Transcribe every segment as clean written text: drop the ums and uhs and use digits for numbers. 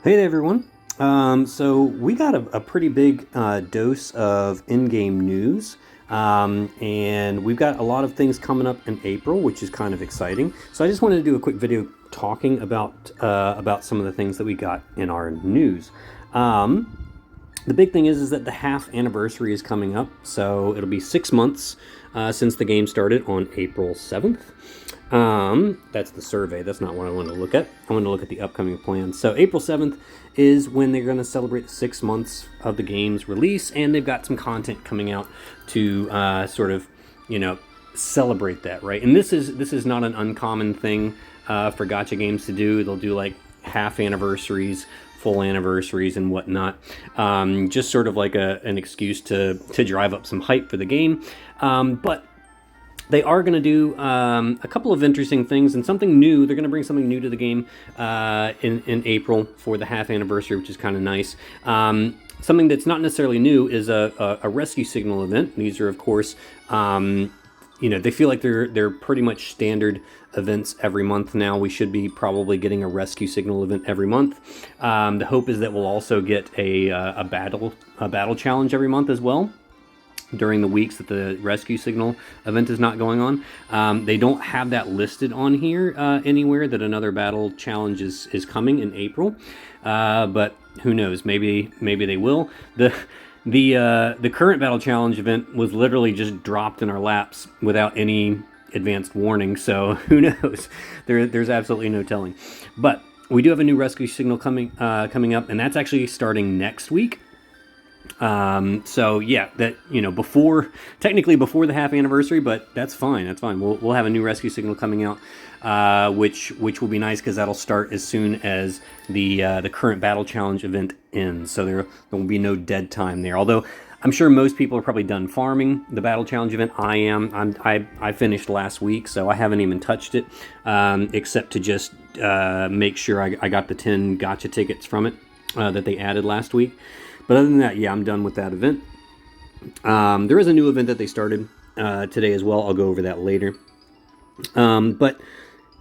Hey there, everyone. So we got a pretty big dose of in-game news, and we've got a lot of things coming up in April, which is kind of exciting. So I just wanted to do a quick video talking about some of the things that we got in our news. Um, the big thing is that the half anniversary is coming up, so it'll be 6 months since the game started on April 7th. That's the survey. That's not what I want to look at. I want to look at the upcoming plans. So April 7th is when they're going to celebrate 6 months of the game's release, and they've got some content coming out to sort of, celebrate that, right? And this is not an uncommon thing for gacha games to do. They'll do like half anniversaries, full anniversaries, and whatnot. Just sort of like an excuse to drive up some hype for the game. But they are going to do a couple of interesting things and something new. They're going to bring something new to the game in April for the half anniversary, which is kind of nice. Something that's not necessarily new is a rescue signal event. These are, of course, they feel like they're pretty much standard events every month now. We should be probably getting a rescue signal event every month. The hope is that we'll also get a battle challenge every month as well, during the weeks that the rescue signal event is not going on. They don't have that listed on here anywhere, that another battle challenge is coming in April, but who knows? Maybe they will. The current battle challenge event was literally just dropped in our laps without any advanced warning, so who knows? There's absolutely no telling. But we do have a new rescue signal coming up, and that's actually starting next week. So yeah, that, technically before the half anniversary, but that's fine. We'll have a new rescue signal coming out, which will be nice because that'll start as soon as the current battle challenge event ends. So there will be no dead time there. Although I'm sure most people are probably done farming the battle challenge event. I finished last week, so I haven't even touched it, except to just make sure I got the 10 gacha tickets from it that they added last week. But other than that, yeah, I'm done with that event. There is a new event that they started today as well. I'll go over that later. But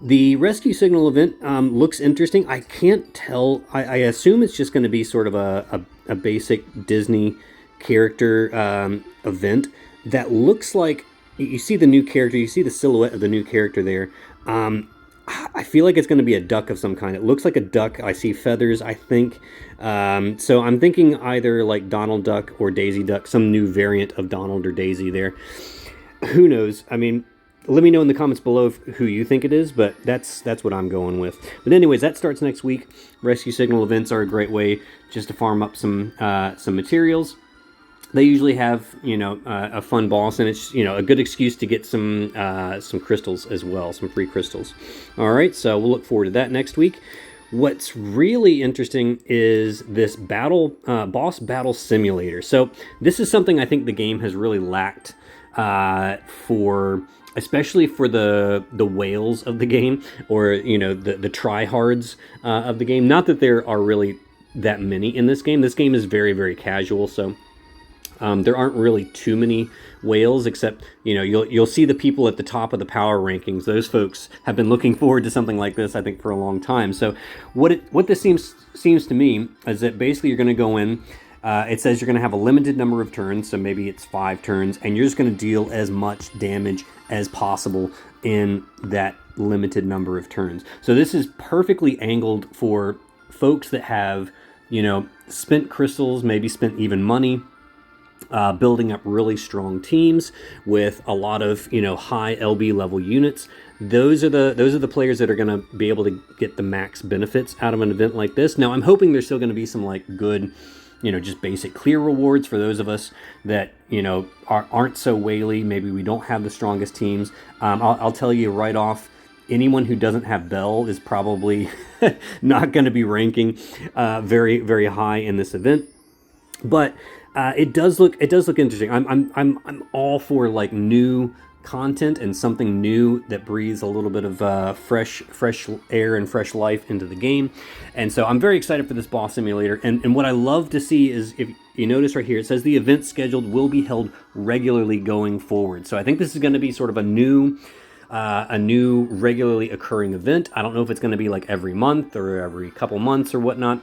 the rescue signal event looks interesting. I can't tell. I assume it's just going to be sort of a basic Disney character event that looks like, you see the new character, you see the silhouette of the new character there. I feel like it's going to be a duck of some kind. It looks like a duck. I see feathers, I think. So I'm thinking either like Donald Duck or Daisy Duck, some new variant of Donald or Daisy there. Who knows? I mean, let me know in the comments below who you think it is, but that's what I'm going with. But anyways, that starts next week. Rescue signal events are a great way just to farm up some materials. They usually have, a fun boss, and it's, a good excuse to get some crystals as well, some free crystals. All right, so we'll look forward to that next week. What's really interesting is this boss battle simulator. So this is something I think the game has really lacked especially for the whales of the game, or the tryhards of the game. Not that there are really that many in this game. This game is very, very casual, so there aren't really too many whales, except, you'll see the people at the top of the power rankings. Those folks have been looking forward to something like this, I think, for a long time. So what this seems to me is that basically you're going to go in. It says you're going to have a limited number of turns, so maybe it's 5 turns, and you're just going to deal as much damage as possible in that limited number of turns. So this is perfectly angled for folks that have, spent crystals, maybe spent even money, building up really strong teams with a lot of high LB level units. Those are the players that are going to be able to get the max benefits out of an event like this. Now I'm hoping there's still going to be some like good, just basic clear rewards for those of us that aren't so whaley. Maybe we don't have the strongest teams. I'll tell you right off, anyone who doesn't have Bell is probably not going to be ranking very, very high in this event. But it does look interesting. I'm all for like new content and something new that breathes a little bit of fresh air and fresh life into the game. And so I'm very excited for this boss simulator. And what I love to see is, if you notice right here, it says the event scheduled will be held regularly going forward. So I think this is going to be sort of a new regularly occurring event. I don't know if it's going to be like every month or every couple months or whatnot.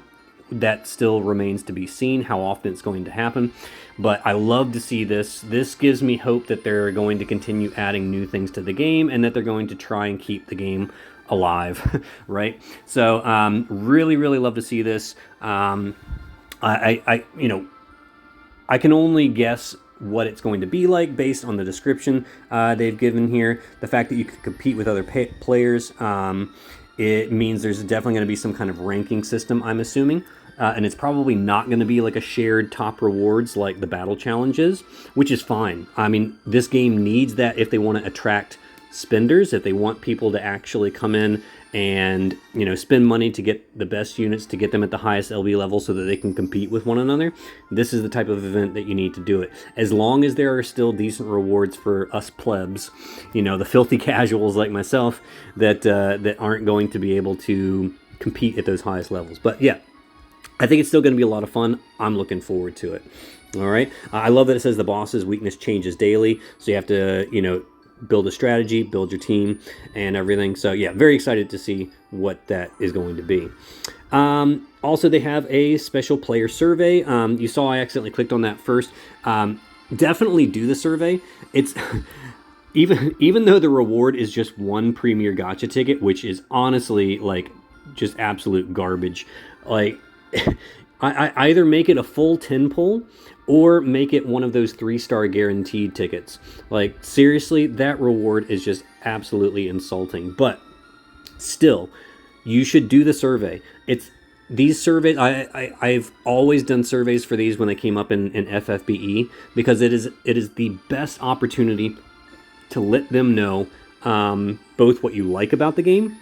that still remains to be seen how often it's going to happen. But I love to see this. This gives me hope that they're going to continue adding new things to the game and that they're going to try and keep the game alive, right? So really, really love to see this. I can only guess what it's going to be like based on the description they've given here. The fact that you can compete with other players, it means there's definitely going to be some kind of ranking system, I'm assuming. And it's probably not going to be like a shared top rewards like the battle challenges, which is fine. I mean, this game needs that if they want to attract spenders, if they want people to actually come in and, you know, spend money to get the best units, to get them at the highest LB level so that they can compete with one another. This is the type of event that you need to do it. As long as there are still decent rewards for us plebs, you know, the filthy casuals like myself that aren't going to be able to compete at those highest levels. But yeah, I think it's still going to be a lot of fun. I'm looking forward to it. All right. I love that it says the boss's weakness changes daily. So you have to, you know, build a strategy, build your team, and everything. So yeah, very excited to see what that is going to be. Also, they have a special player survey. You saw I accidentally clicked on that first. Definitely do the survey. It's even though the reward is just one premier gacha ticket, which is honestly like just absolute garbage. Like I either make it a full 10 pull or make it one of those 3-star guaranteed tickets. Like, seriously, that reward is just absolutely insulting. But still, you should do the survey. It's these surveys. I've always done surveys for these when they came up in FFBE because it is the best opportunity to let them know both what you like about the game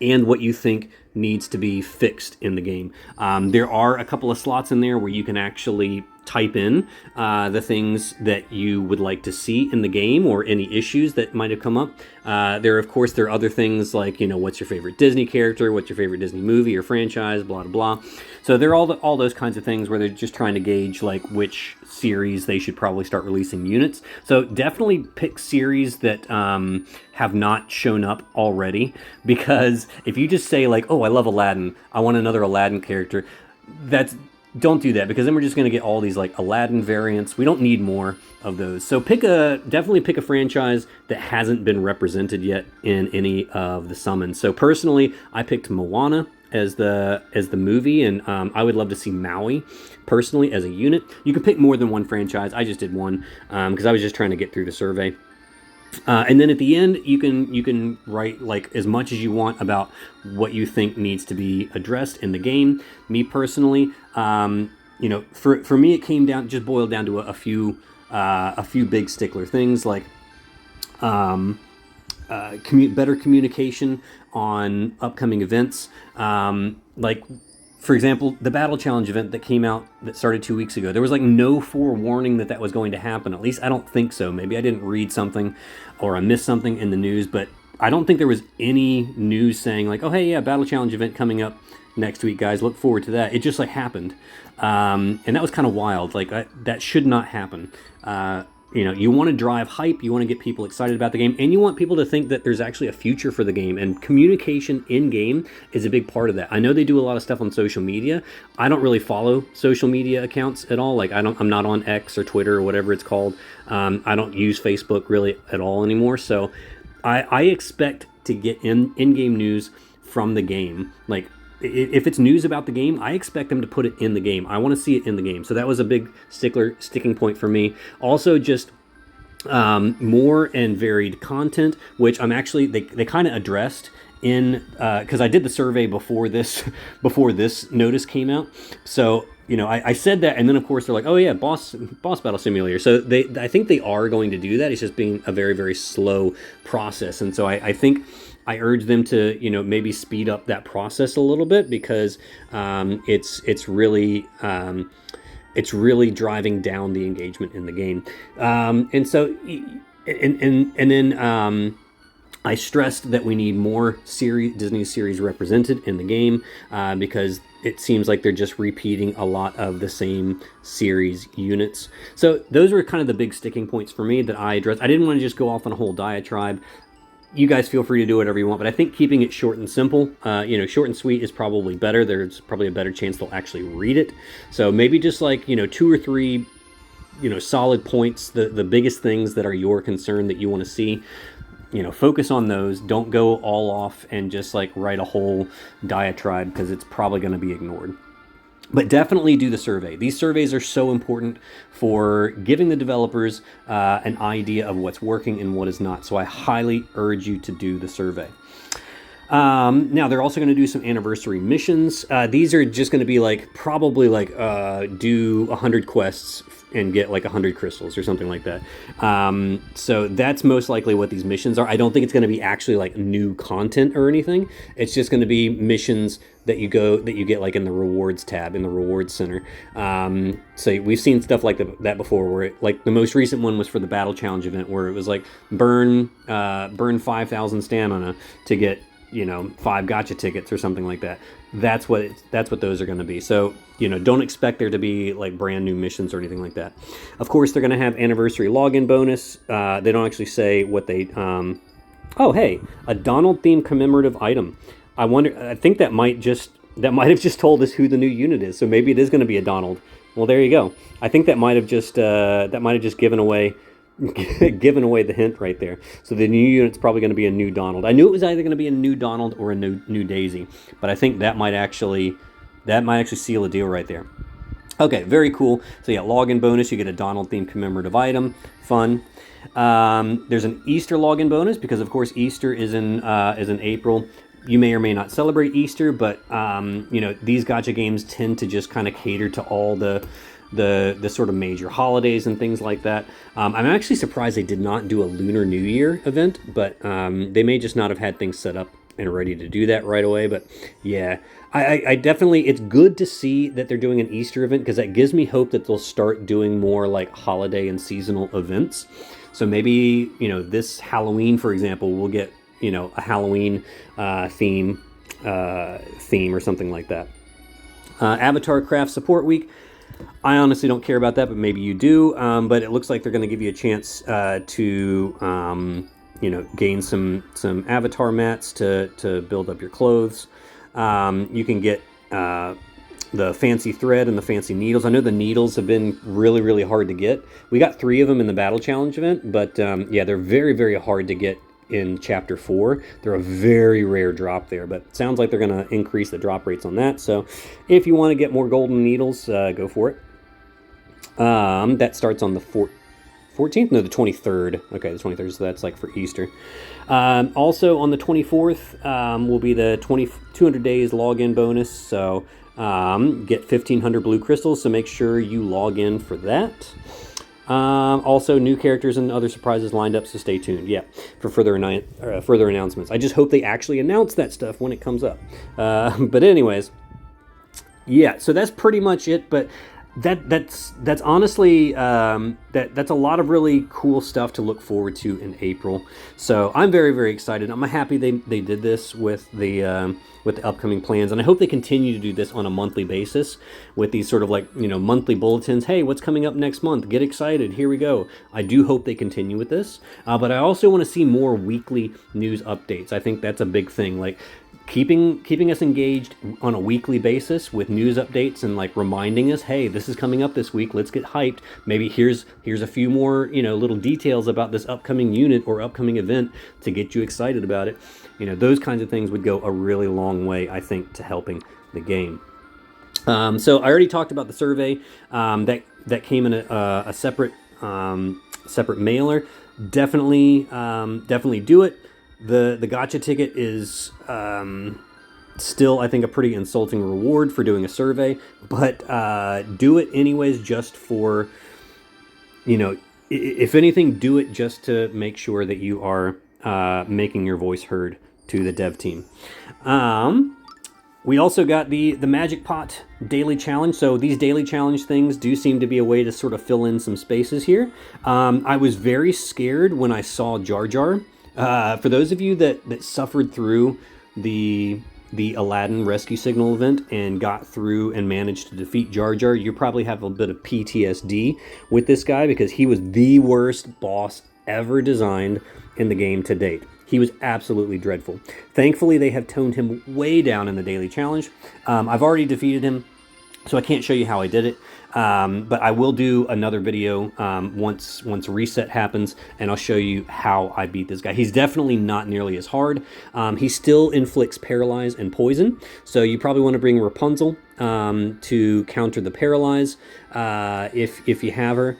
and what you think needs to be fixed in the game. There are a couple of slots in there where you can actually type in the things that you would like to see in the game or any issues that might have come up. There are other things like, you know, what's your favorite Disney character, what's your favorite Disney movie or franchise, blah, blah, blah. So there are all those kinds of things where they're just trying to gauge like which series they should probably start releasing units. So definitely pick series that have not shown up already, because if you just say like, oh, I love Aladdin, I want another Aladdin character, don't do that, because then we're just going to get all these like Aladdin variants. We don't need more of those. So definitely pick a franchise that hasn't been represented yet in any of the summons. So personally, I picked Moana as the movie, and I would love to see Maui personally as a unit. You can pick more than one franchise. I just did one because I was just trying to get through the survey. And then at the end, you can write like as much as you want about what you think needs to be addressed in the game. Me personally, you know, for me, it boiled down to a few big stickler things like better communication on upcoming events. Like, for example, the Battle Challenge event that came out that started 2 weeks ago, there was like no forewarning that was going to happen. At least I don't think so. Maybe I didn't read something or I missed something in the news, but I don't think there was any news saying like, oh, hey, yeah, Battle Challenge event coming up next week, guys. Look forward to that. It just like happened. And that was kind of wild. Like that should not happen. You know, you want to drive hype, you want to get people excited about the game, and you want people to think that there's actually a future for the game, and communication in-game is a big part of that. I know they do a lot of stuff on social media. I don't really follow social media accounts at all. Like, I'm not on X or Twitter or whatever it's called. I don't use Facebook really at all anymore, so I expect to get in-game news from the game. Like, if it's news about the game, I expect them to put it in the game. I want to see it in the game. So that was a big sticking point for me. Also, just more and varied content, which I'm actually, they kind of addressed in, because I did the survey before this notice came out. So, you know, I said that, and then of course they're like, oh yeah, boss battle simulator. So I think they are going to do that. It's just being a very, very slow process. And so I think I urge them to, you know, maybe speed up that process a little bit, because it's really driving down the engagement in the game. And so, and then I stressed that we need more Disney series represented in the game, because it seems like they're just repeating a lot of the same series units. So those were kind of the big sticking points for me that I addressed. I didn't want to just go off on a whole diatribe. you guys feel free to do whatever you want, but I think keeping it short and simple, short and sweet is probably better. There's probably a better chance they'll actually read it. So maybe just like, 2 or 3, solid points, the biggest things that are your concern that you want to see. Focus on those. Don't go all off and just like write a whole diatribe, because it's probably going to be ignored. But definitely do the survey. These surveys are so important for giving the developers an idea of what's working and what is not. So I highly urge you to do the survey. Now, they're also going to do some anniversary missions. These are just going to be probably do 100 quests and get 100 crystals or something like that. So that's most likely what these missions are. I don't think it's going to be actually new content or anything. It's just going to be missions that you get in the rewards tab in the rewards center. So we've seen stuff like that before, where the most recent one was for the battle challenge event, where it was burn 5,000 stamina to get 5 gotcha tickets or something like that. That's what those are going to be. So don't expect there to be brand new missions or anything like that. Of course, they're going to have anniversary login bonus. They don't actually say what they. Oh, hey, a Donald themed commemorative item. I think that might have just told us who the new unit is. So maybe it is going to be a Donald. Well, there you go. I think that might have just given away the hint right there. So the new unit's probably going to be a new Donald. I knew it was either going to be a new Donald or a new Daisy, but I think that might actually seal a deal right there. Okay, very cool. So yeah, login bonus, you get a Donald themed commemorative item. Fun. There's an Easter login bonus, because of course Easter is in April. You may or may not celebrate Easter, but these gacha games tend to just kind of cater to all the sort of major holidays and things like that. I'm actually surprised they did not do a Lunar New Year event, but they may just not have had things set up and ready to do that right away. But yeah, I definitely, it's good to see that they're doing an Easter event, because that gives me hope that they'll start doing more holiday and seasonal events. So maybe, this Halloween, for example, we'll get, a Halloween theme or something like that. Avatar Craft Support Week. I honestly don't care about that, but maybe you do. But it looks like they're going to give you a chance to gain some avatar mats to build up your clothes. You can get the fancy thread and the fancy needles. I know the needles have been really, really hard to get. We got 3 of them in the battle challenge event, but yeah, they're very, very hard to get in chapter 4. They're a very rare drop there, but it sounds like they're going to increase the drop rates on that. So if you want to get more golden needles, go for it. That starts on the 14th? No, the 23rd. Okay, the 23rd, so that's for Easter. Also on the 24th will be the 200 days login bonus. So get 1,500 blue crystals, so make sure you log in for that. Also, new characters and other surprises lined up, so stay tuned. Yeah, for further announcements. I just hope they actually announce that stuff when it comes up. But anyways, yeah. So that's pretty much it. But that's honestly that's a lot of really cool stuff to look forward to in April. So I'm very, very excited. I'm happy they did this with the upcoming plans, and I hope they continue to do this on a monthly basis with these sort of monthly bulletins. Hey, what's coming up next month? Get excited. Here we go. I do hope they continue with this, but I also want to see more weekly news updates. I think that's a big thing. Keeping us engaged on a weekly basis with news updates and reminding us, hey, this is coming up this week. Let's get hyped. Maybe here's a few more little details about this upcoming unit or upcoming event to get you excited about it. Those kinds of things would go a really long way, I think, to helping the game. So I already talked about the survey that came in a separate mailer. Definitely do it. The gotcha ticket is still, I think, a pretty insulting reward for doing a survey, but do it anyways, just for, if anything, do it just to make sure that you are making your voice heard to the dev team. We also got the Magic Pot daily challenge. So these daily challenge things do seem to be a way to sort of fill in some spaces here. I was very scared when I saw Jar Jar. For those of you that suffered through the Aladdin Rescue Signal event and got through and managed to defeat Jar Jar, you probably have a bit of PTSD with this guy, because he was the worst boss ever designed in the game to date. he was absolutely dreadful. Thankfully, they have toned him way down in the daily challenge. I've already defeated him, so I can't show you how I did it, but I will do another video once reset happens, and I'll show you how I beat this guy. He's definitely not nearly as hard. He still inflicts paralyze and poison, so you probably want to bring Rapunzel to counter the paralyze if you have her.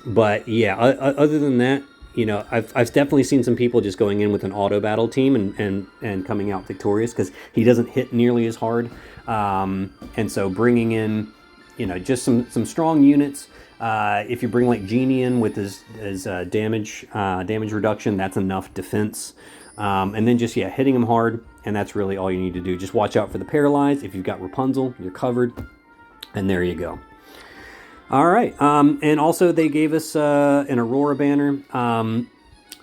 But yeah, other than that, you know, I've definitely seen some people just going in with an auto battle team and coming out victorious because he doesn't hit nearly as hard. And so bringing in, you know, just some strong units. If you bring like Genie in with his damage reduction, that's enough defense. And then just, yeah, hitting him hard, and that's really all you need to do. Just watch out for the paralyze. If you've got Rapunzel, you're covered. And there you go. All right, and also they gave us an Aurora banner.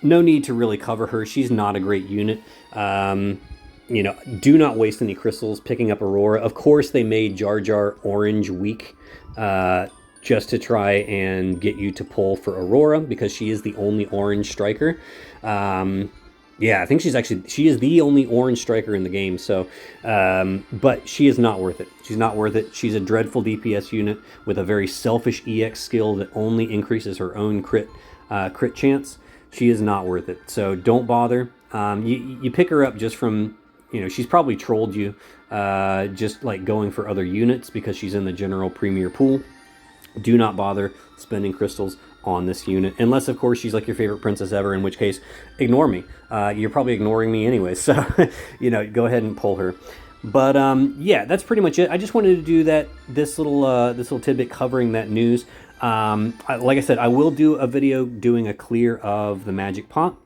No need to really cover her. She's not a great unit. You know, do not waste any crystals picking up Aurora. Of course, they made Jar Jar orange weak just to try and get you to pull for Aurora because she is the only orange striker. Yeah, I think she is the only orange striker in the game. So, but she is not worth it. She's not worth it. She's a dreadful DPS unit with a very selfish EX skill that only increases her own crit chance. She is not worth it. So don't bother. You pick her up just from, you know, she's probably trolled you just like going for other units because she's in the general premier pool. Do not bother spending crystals on this unit, unless of course she's like your favorite princess ever, in which case ignore me. You're probably ignoring me anyway, so you know, go ahead and pull her. But yeah, that's pretty much it. I just wanted to do this little tidbit covering that news. Like I said, I will do a video doing a clear of the magic pot.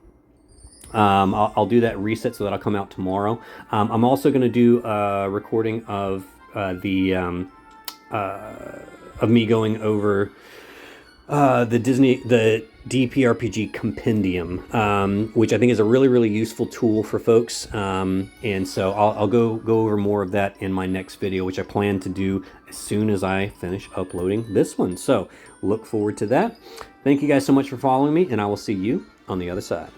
I'll do that reset so that'll come out tomorrow. I'm also going to do a recording of me going over the DPRPG compendium, which I think is a really, really useful tool for folks. And so I'll go over more of that in my next video, which I plan to do as soon as I finish uploading this one. So look forward to that. Thank you guys so much for following me, and I will see you on the other side.